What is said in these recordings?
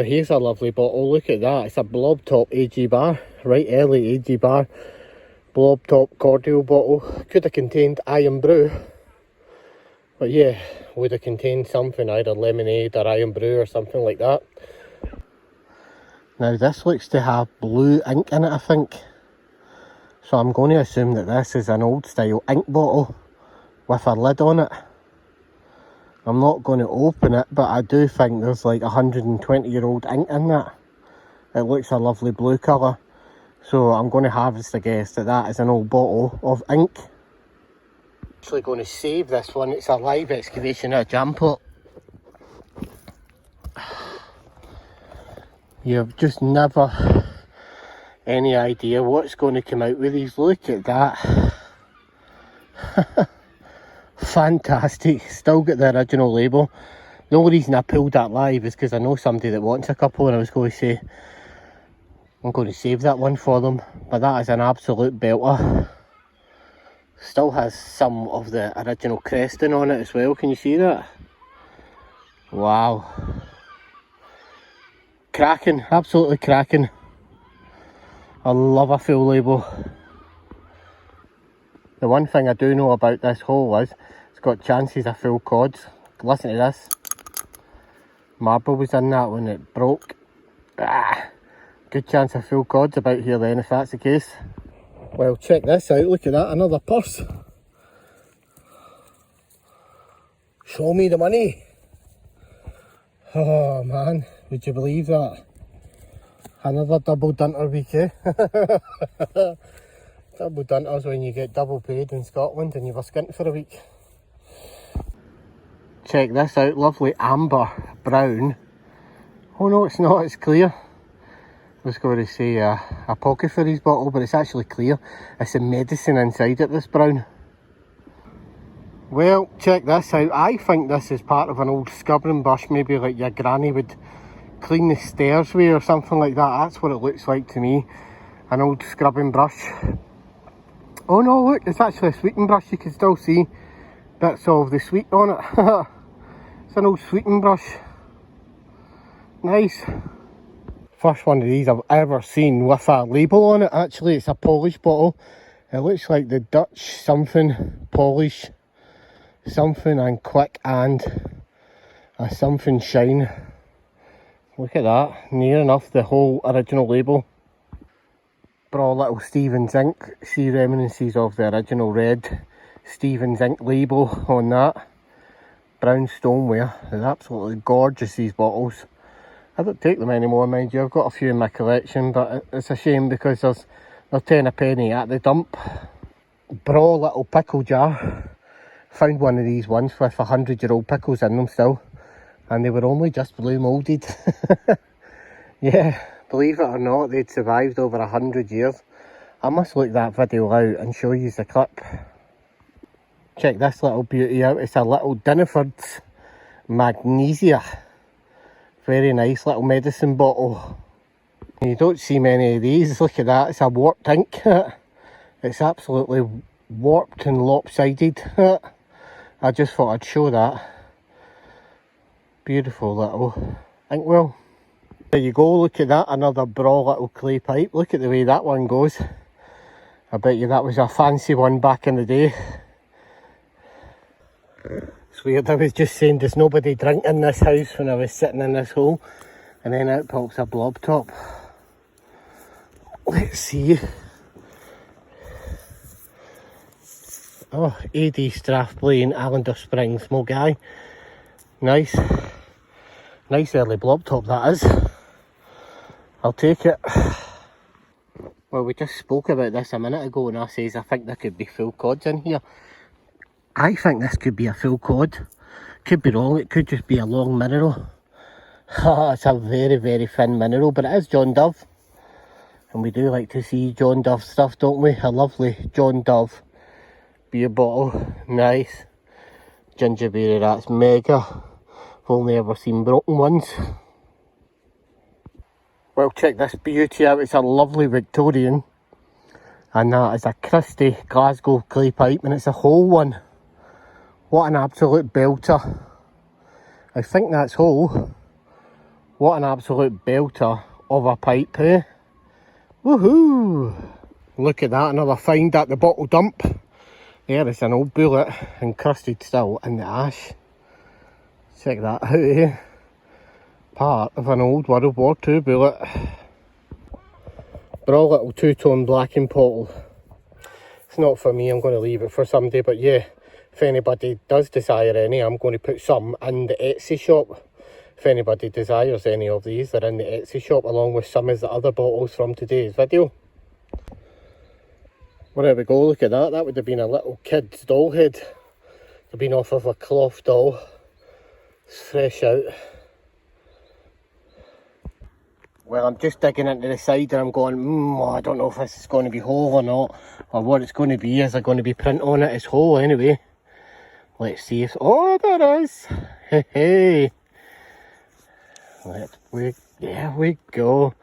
Now here's a lovely bottle, look at that, it's a blob top AG bar, right early AG bar, blob top cordial bottle. Could have contained iron brew, but yeah, would have contained something, either lemonade or iron brew or something like that. Now this looks to have blue ink in it, I think, so I'm going to assume that this is an old style ink bottle with a lid on it. I'm not going to open it, but I do think there's like 120-year-old ink in that. It looks a lovely blue colour. So I'm going to harvest a guess that that is an old bottle of ink. Actually going to save this one. It's a live excavation at a jam pot. You've just never any idea what's going to come out with these. Look at that. Fantastic. Still got the original label. The only reason I pulled that live is because I know somebody that wants a couple, and I was going to say I'm going to save that one for them. But that is an absolute belter. Still has some of the original cresting on it as well. Can you see that? Wow. Cracking. Absolutely cracking. I love a full label. The one thing I do know about this hole is it's got chances of full cods. Listen to this. Marble was in that when it broke. Good chance of full cods about here then, if that's the case. Well, check this out. Look at that, another purse. Show me the money. Oh man, would you believe that? Another double dunter week, eh? Double dunters when you get double paid in Scotland and you were skint for a week. Check this out, lovely amber brown. Oh no, it's not, it's clear. I was going to say a pocket for his bottle, but it's actually clear. It's a medicine inside it, this brown. Well, check this out. I think this is part of an old scrubbing brush, maybe like your granny would clean the stairs with or something like that. That's what it looks like to me. An old scrubbing brush. Oh no, look, it's actually a sweeping brush. You can still see bits of the sweet on it. It's an old sweeping brush. Nice. First one of these I've ever seen with a label on it. Actually, it's a polish bottle. It looks like the Dutch something, polish something and quick and a something shine. Look at that, near enough the whole original label. Brought little Stevens ink, see reminiscences of the original red Stevens ink label on that. Brown stoneware, they're absolutely gorgeous, these bottles. I don't take them anymore, mind you. I've got a few in my collection, but it's a shame because they're 10 a penny at the dump. Bra little pickle jar. Found one of these ones with 100-year-old pickles in them still, and they were only just blue moulded. Yeah, believe it or not, they'd survived over 100 years. I must look that video out and show you the clip. Check this little beauty out. It's a little Dinnerford's Magnesia. Very nice little medicine bottle. You don't see many of these. Look at that, it's a warped ink. It's absolutely warped and lopsided. I just thought I'd show that. Beautiful little inkwell. There you go, look at that, another bra little clay pipe. Look at the way that one goes. I bet you that was a fancy one back in the day. It's weird, I was just saying there's nobody drink in this house when I was sitting in this hole, and then out pops a blob top. Let's see. Oh, AD Strathblane, Allender Springs, Mogai. Nice. Nice early blob top that is. I'll take it. Well, we just spoke about this a minute ago and I says I think there could be full cods in here. I think this could be a full cod. Could be wrong, it could just be a long mineral. It's a very, very thin mineral, but it is John Dove. And we do like to see John Dove stuff, don't we? A lovely John Dove beer bottle. Nice. Gingerberry, that's mega. I've only ever seen broken ones. Well, check this beauty out. It's a lovely Victorian. And that is a Christie Glasgow clay pipe, and it's a whole one. What an absolute belter. I think that's whole. What an absolute belter of a pipe, eh? Woohoo! Look at that, another find at the bottle dump. There is an old bullet encrusted still in the ash. Check that out, eh? Part of an old World War II bullet. Bra little two-tone blacking bottle. It's not for me, I'm going to leave it for somebody, but yeah, if anybody does desire any, I'm going to put some in the Etsy shop. If anybody desires any of these, they're in the Etsy shop along with some of the other bottles from today's video. Well, there we go, look at that. That would have been a little kid's doll head. It would have been off of a cloth doll. It's fresh out. Well, I'm just digging into the side and I'm going, I don't know if this is going to be whole or not. Or what it's going to be. Is there going to be print on it? It's whole anyway. Let's see if... Oh, there is! Hey, hey! There we go.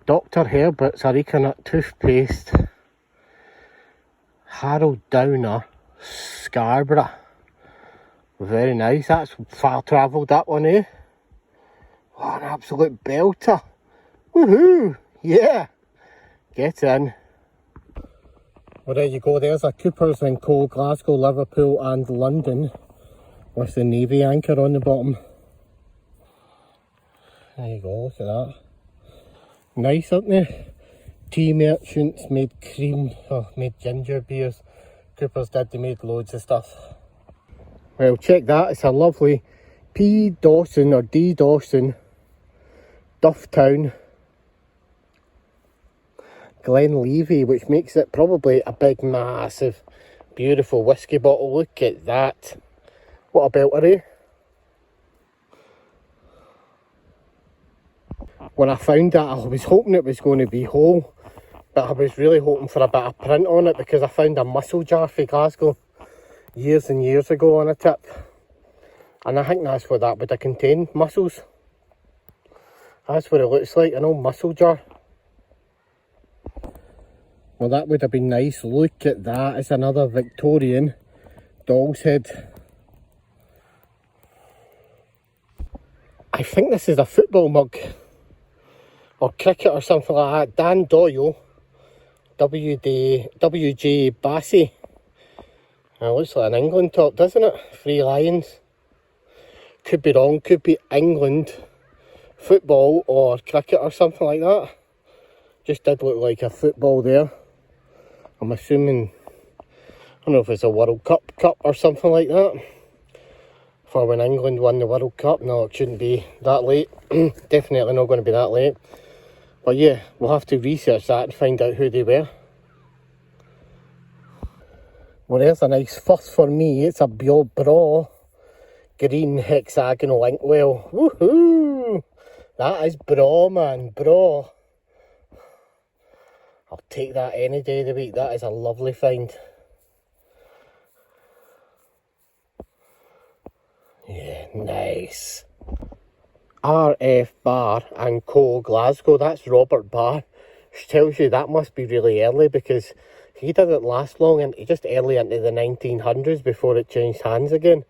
Dr. Herbert's Arecanut toothpaste. Harold Downer, Scarborough. Very nice. That's far travelled, that one, eh? Oh, an absolute belter. Woohoo! Yeah! Get in. Well, there you go. There's a Coopers & Co, Glasgow, Liverpool and London with the Navy anchor on the bottom. There you go, look at that. Nice, aren't they? Tea merchants made cream, made ginger beers. Coopers did, they made loads of stuff. Well, check that. It's a lovely P. Dawson or D. Dawson, Dufftown, Glenlevy, which makes it probably a big, massive, beautiful whiskey bottle. Look at that. What a belter, eh? When I found that, I was hoping it was going to be whole, but I was really hoping for a bit of print on it because I found a mussel jar for Glasgow years and years ago on a tip. And I think that's what that would have contained, mussels. That's what it looks like, an old mussel jar. Well, that would have been nice. Look at that, it's another Victorian doll's head. I think this is a football mug. Or cricket or something like that. Dan Doyle, W.J. Bassey. It looks like an England top, doesn't it? 3 lions. Could be wrong, could be England football or cricket or something like that. Just did look like a football there. I'm assuming, I don't know if it's a World Cup or something like that. For when England won the World Cup. No, it shouldn't be that late. Definitely not going to be that late. But yeah, we'll have to research that and find out who they were. Well, there's a nice first for me. It's a Bra green hexagonal inkwell. Woohoo! That is Bra, man. Bra. I'll take that any day of the week. That is a lovely find. Yeah, nice. RF Bar and Co, Glasgow. That's Robert Barr. Which tells you that must be really early because he didn't last long and just early into the 1900s before it changed hands again.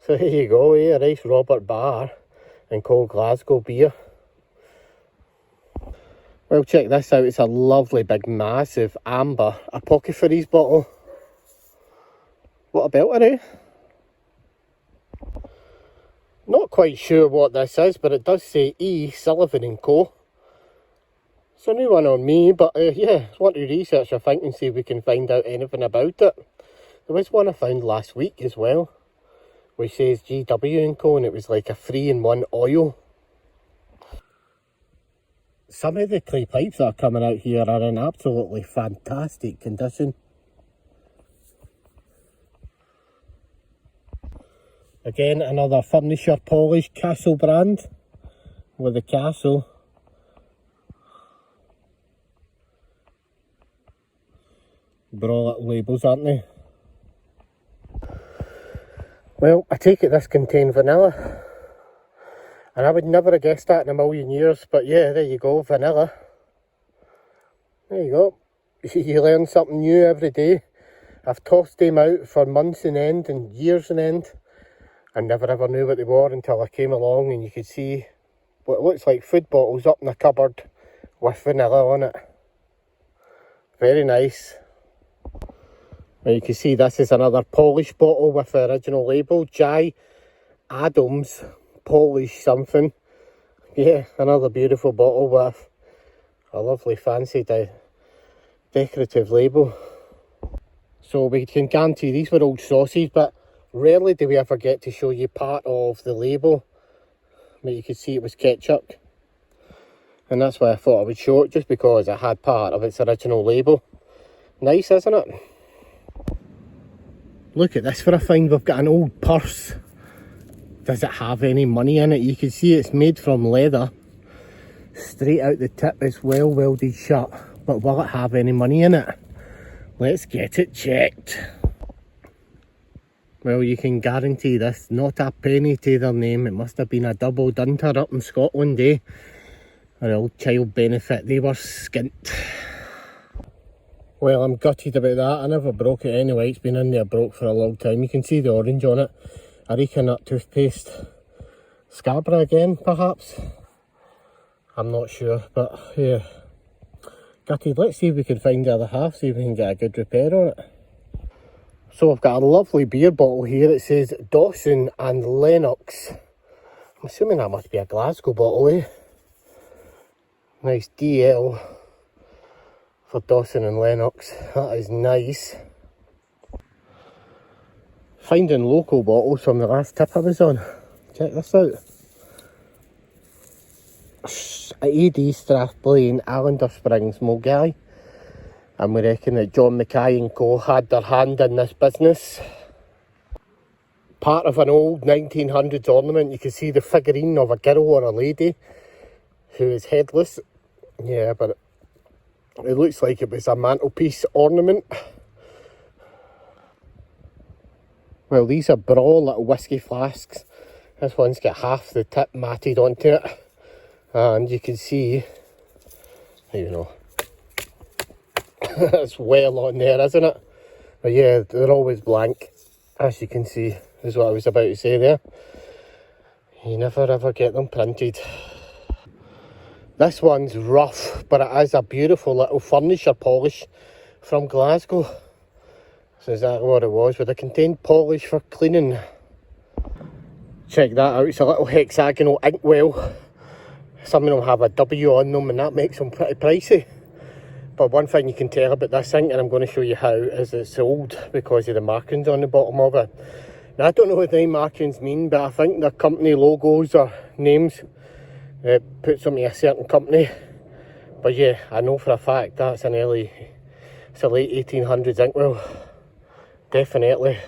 So here you go, a nice Robert Barr and Co, Glasgow beer. Well, check this out. It's a lovely big massive amber apothecary's bottle. What a belter, eh? Not quite sure what this is, but it does say E. Sullivan & Co. It's a new one on me, but yeah, I want to research, I think, and see if we can find out anything about it. There was one I found last week as well, which says GW & Co, and it was like a 3-in-1 oil. Some of the clay pipes that are coming out here are in absolutely fantastic condition. Again, another furniture polish Castle brand with the castle. Bra little labels, aren't they? Well, I take it this contained vanilla. And I would never have guessed that in a million years, but yeah, there you go, vanilla. There you go. You learn something new every day. I've tossed them out for months on end and years on end. I never ever knew what they were until I came along and you could see what looks like food bottles up in the cupboard with vanilla on it. Very nice. Well, you can see this is another Polish bottle with the original label, Jai Adams Polish something. Yeah, another beautiful bottle with a lovely fancy decorative label. So we can guarantee these were old sausages, but rarely do we ever get to show you part of the label. But you could see it was ketchup. And that's why I thought I would show it, just because it had part of its original label. Nice, isn't it? Look at this for a find. We've got an old purse. Does it have any money in it? You can see it's made from leather. Straight out the tip, it's well welded shut. But will it have any money in it? Let's get it checked. Well, you can guarantee this, not a penny to their name. It must have been a double dunter up in Scotland, eh? Or old child benefit, they were skint. Well, I'm gutted about that. I never broke it anyway. It's been in there broke for a long time. You can see the orange on it. Areca nut toothpaste. Scarborough again, perhaps? I'm not sure, but yeah. Gutted. Let's see if we can find the other half, see if we can get a good repair on it. So I've got a lovely beer bottle here. It says Dawson and Lennox. I'm assuming that must be a Glasgow bottle, eh? Nice DL for Dawson and Lennox. That is nice. Finding local bottles from the last tip I was on. Check this out. AD Strathblane, Allender Springs, Mulgai. And we reckon that John Mackay and Co had their hand in this business. Part of an old 1900s ornament. You can see the figurine of a girl or a lady who is headless. Yeah, but it looks like it was a mantelpiece ornament. Well, these are Brawl little whiskey flasks. This one's got half the tip matted onto it. And you can see, you know, it's well on there, isn't it? But yeah, they're always blank, as you can see, is what I was about to say there. You never ever get them printed. This one's rough, but it is a beautiful little furniture polish from Glasgow. That's exactly what it was, with a contained polish for cleaning. Check that out, it's a little hexagonal inkwell. Some of them have a W on them and that makes them pretty pricey. But one thing you can tell about this ink, and I'm going to show you how, is it's old because of the markings on the bottom of it. Now I don't know what the markings mean, but I think they're company logos or names. It puts them to a certain company. But yeah, I know for a fact that's an early, it's a late 1800s inkwell. Definitely.